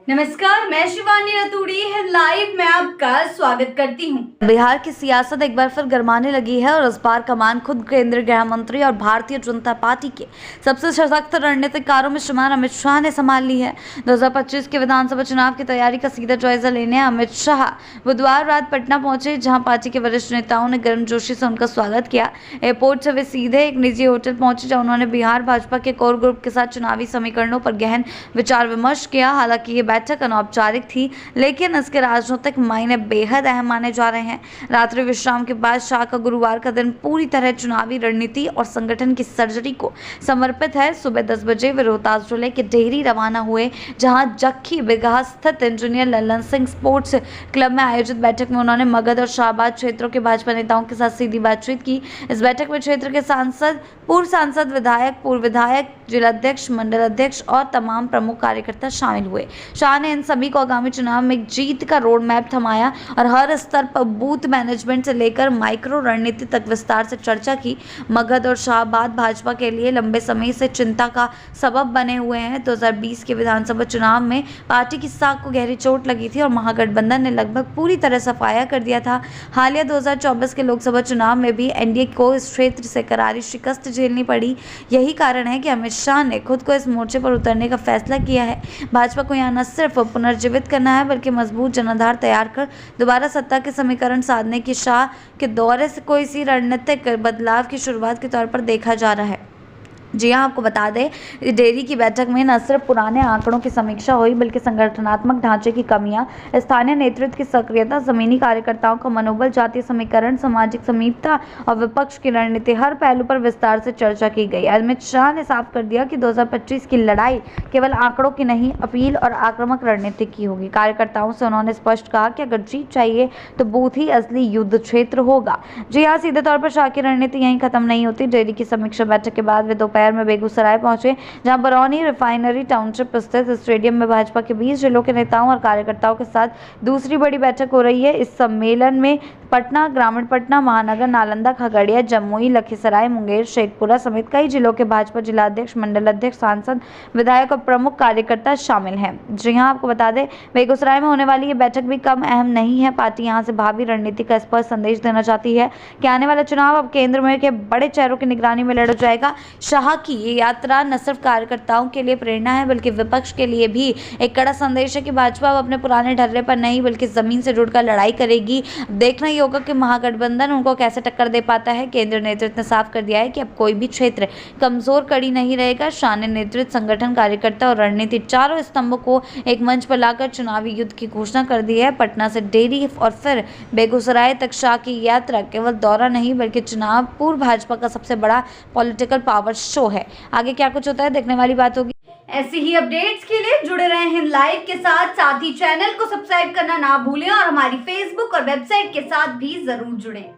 नमस्कार, मैं शिवानी रतूड़ी लाइव में आपका स्वागत करती हूं। बिहार की सियासत एक बार फिर गरमाने लगी है और इस बार कमान खुद केंद्रीय गृह मंत्री और भारतीय जनता पार्टी के सबसे सशक्त रणनीतिकारों में शुमार अमित शाह ने संभाल ली है। 2025 के विधानसभा चुनाव की तैयारी का सीधा जायजा लेने अमित शाह बुधवार रात पटना पहुंचे, जहां पार्टी के वरिष्ठ नेताओं ने गर्मजोशी से उनका स्वागत किया। एयरपोर्ट से वे सीधे एक निजी होटल पहुंचे, जहां उन्होंने बिहार भाजपा के कोर ग्रुप के साथ चुनावी समीकरणों पर गहन विचार विमर्श किया। हालांकि ये बैठक अनौपचारिक थी, लेकिन इसके राजनीतिक मायने बेहद अहम माने जा रहे हैं। रात्रि विश्राम के बाद शाह का गुरुवार का दिन पूरी तरह चुनावी रणनीति और संगठन की सर्जरी को समर्पित है। सुबह 10 बजे वे रोहतास जिले के डेहरी रवाना हुए, जहां जक्खी बिगहा स्थित engineer Lallan Singh sports club में आयोजित बैठक में उन्होंने मगध और शाहबाद क्षेत्रों के भाजपा नेताओं के साथ सीधी बातचीत की। इस बैठक में क्षेत्र के सांसद, पूर्व सांसद, विधायक, पूर्व विधायक, जिलाध्यक्ष, मंडल अध्यक्ष और तमाम प्रमुख कार्यकर्ता शामिल हुए। शाह ने इन सभी को आगामी चुनाव में जीत का रोड मैप थमाया और हर स्तर पर बूथ मैनेजमेंट से लेकर माइक्रो रणनीति तक विस्तार से चर्चा की। मगध और शाहबाद भाजपा के लिए लंबे समय से चिंता का सबब बने हुए हैं। 2020 के विधानसभा चुनाव में पार्टी की साख को गहरी चोट लगी थी और महागठबंधन ने लगभग पूरी तरह सफाया कर दिया था। हालिया 2024 के लोकसभा चुनाव में भी एनडीए को इस क्षेत्र से करारी शिकस्त झेलनी पड़ी। यही कारण है कि अमित शाह ने खुद को इस मोर्चे पर उतरने का फैसला किया है। भाजपा को यहाँ न सिर्फ पुनर्जीवित करना है, बल्कि मजबूत जनाधार तैयार कर दोबारा सत्ता के समीकरण साधने की शाह के दौरे से कोई सी रणनीतिक बदलाव की शुरुआत के तौर पर देखा जा रहा है। जी हाँ, आपको बता दें, डेहरी की बैठक में न सिर्फ पुराने आंकड़ों की समीक्षा हुई, बल्कि संगठनात्मक ढांचे की कमियां, स्थानीय नेतृत्व की सक्रियता, जमीनी कार्यकर्ताओं का मनोबल, जातीय समीकरण, सामाजिक समीपता और विपक्ष की रणनीति, हर पहलू पर विस्तार से चर्चा की गई। अमित शाह ने साफ कर दिया कि 2025 की लड़ाई केवल आंकड़ों की नहीं, अपील और आक्रामक रणनीति की होगी। कार्यकर्ताओं से उन्होंने स्पष्ट कहा कि अगर जीत चाहिए तो बूथ ही असली युद्ध क्षेत्र होगा। जी हाँ, सीधे तौर पर शाह की रणनीति यहीं खत्म नहीं होती। डेहरी की समीक्षा बैठक के बाद वे दोपहर में बेगूसराय पहुंचे, जहां बरौनी रिफाइनरी टाउनशिप स्थित स्टेडियम में भाजपा के 20 जिलों के नेताओं और कार्यकर्ताओं के साथ दूसरी बड़ी बैठक हो रही है। इस सम्मेलन में पटना, ग्रामीण पटना, महानगर, नालंदा, खगड़िया, जमुई, लखीसराय, मुंगेर, शेखपुरा समेत कई जिलों के भाजपा जिलाध्यक्ष, मंडल अध्यक्ष, सांसद, विधायक और प्रमुख कार्यकर्ता शामिल हैं। जी हां, आपको बता दें, बेगूसराय में होने वाली ये बैठक भी कम अहम नहीं है। पार्टी यहां से भावी रणनीति का स्पष्ट संदेश देना चाहती है कि आने वाला चुनाव अब केंद्र में के बड़े चेहरों की निगरानी में लड़ा जाएगा। शाह की ये यात्रा न सिर्फ कार्यकर्ताओं के लिए प्रेरणा है, बल्कि विपक्ष के लिए भी एक कड़ा संदेश है कि भाजपा अब अपने पुराने ढर्रे पर नहीं, बल्कि जमीन से जुड़कर लड़ाई करेगी। देखना ही होगा कि महागठबंधन उनको कैसे टक्कर दे पाता है। केंद्रीय नेतृत्व ने साफ कर दिया है कि अब कोई भी क्षेत्र कमजोर कड़ी नहीं रहेगा। शाह ने नेतृत्व, संगठन, कार्यकर्ता और रणनीति चारों स्तंभों को एक मंच पर लाकर चुनावी युद्ध की घोषणा कर दी है। पटना से डेहरी और फिर बेगूसराय तक शाह की यात्रा केवल दौरा नहीं, बल्कि चुनाव पूर्व भाजपा का सबसे बड़ा पॉलिटिकल पावर शो है। आगे क्या कुछ होता है देखने वाली बात होगी। ऐसी ही अपडेट्स के लिए जुड़े रहे हैं लाइव के साथ ही चैनल को सब्सक्राइब करना ना भूलें और हमारी फेसबुक और वेबसाइट के साथ भी जरूर जुड़ें।